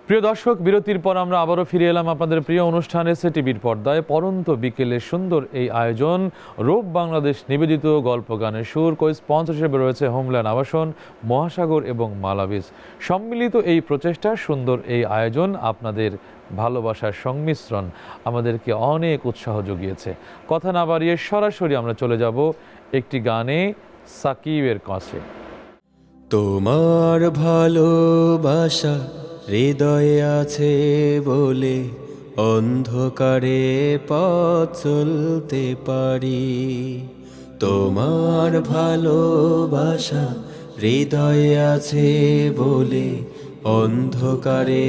প্রিয় দর্শক, বিরতির পর আমরা আবারও ফিরে এলাম আপনাদের প্রিয় অনুষ্ঠান এসএ টিভির পর্দায়। পরন্ত বিকেলে সুন্দর এই আয়োজন রূপ বাংলাদেশ নিবেদিত গল্প গানের সুর। কো স্পন্সরশিপ রয়েছে হোমল্যান্ড আবাসন, মহাসাগর এবং মালাবিস। সম্মিলিত এই প্রচেষ্টা, সুন্দর এই আয়োজন, আপনাদের ভালোবাসার সংমিশ্রণ আমাদেরকে অনেক উৎসাহ জুগিয়েছে। কথা না বাড়িয়ে সরাসরি আমরা চলে যাব একটি গানে সাকিবের কাছে। তোমার ভালোবাসা হৃদয়ে আছে বলে অন্ধকারে পথ চলতে পারি। তোমার ভালোবাসা হৃদয়ে আছে বলে অন্ধকারে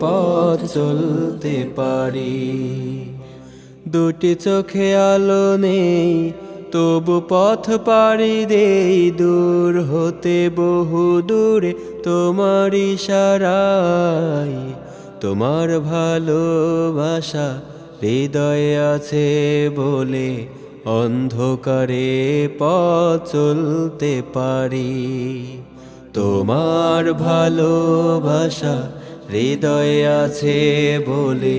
পথ চলতে পারি। দুটি চোখে আলো নেই তবু পথ পাড়ি দেই দূর হতে বহু দূরে তোমার ইশারায়। তোমার ভালোবাসা হৃদয়ে আছে বলে অন্ধকারে পথ চলতে পারি। তোমার ভালোবাসা হৃদয়ে আছে বলে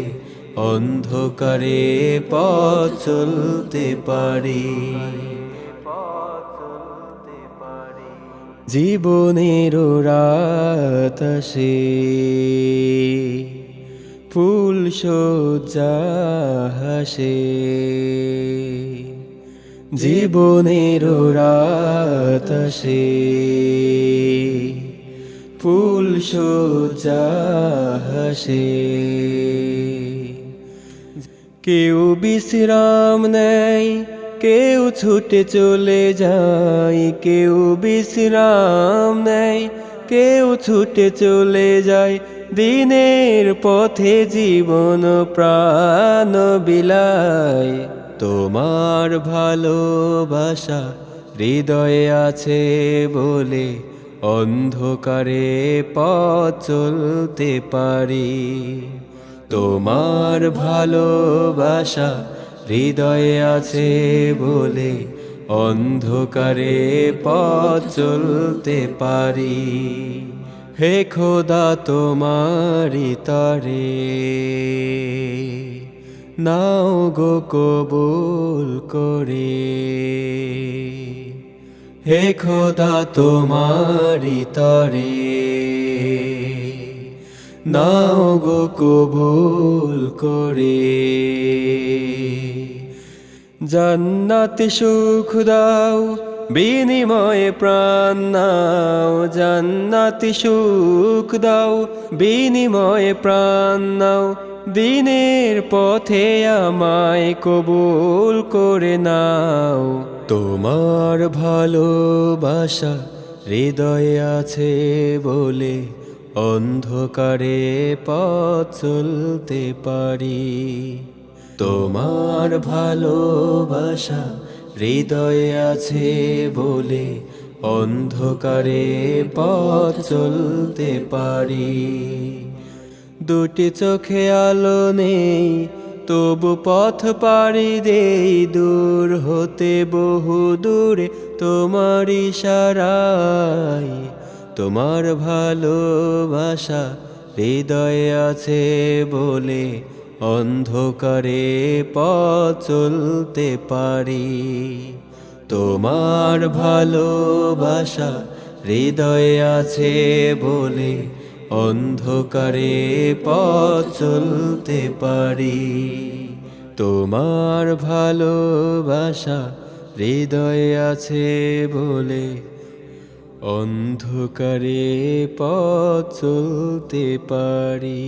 অন্ধকারে পথ চলতে পারি। জীবনের রাত আসে, ফুল সজ্জা হাসে। জীবনের রাত আসে, ফুল সজ্জা হাসে। কেউ বিশ্রাম নেয়, কেউ ছুটে চলে যায়। কেউ বিশ্রাম নেয়, কেউ ছুটে চলে যায়। দিনের পথে জীবন প্রাণ বিলায়। তোমার ভালোবাসা হৃদয়ে আছে বলে অন্ধকারে পথ চলতে পারি। তোমার ভালোবাসা হৃদয়ে আছে বলে অন্ধকারে পথ চলতে পারি। হে খোদা তোমারি তরে নাও গো কবুল করে। হে খোদা তোমারি তরে নাও গো কবুল করে। জান্নাতে সুখ দাও, বিনিময়ে প্রাণ নাও। জান্নাতে সুখ দাও, বিনিময়ে প্রাণ নাও। দিনের পথে আমায় কবুল করে নাও। তোমার ভালোবাসা হৃদয়ে আছে বলে অন্ধকারে পথ চলতে পারি। তোমার ভালোবাসা হৃদয়ে আছে বলে অন্ধকারে পথ চলতে পারি। দুটি চোখে আলো নেই তবু পথ পাড়ি দেই দূর হতে বহু দূরে তোমার ইশারায়। তোমার ভালোবাসা হৃদয়ে আছে বলে অন্ধকারে পথ চলতে পারি। তোমার ভালোবাসা হৃদয়ে আছে বলে অন্ধকারে পথ চলতে পারি। তোমার ভালোবাসা হৃদয়ে আছে বলে অন্ধকারে পথ চলতে পারি।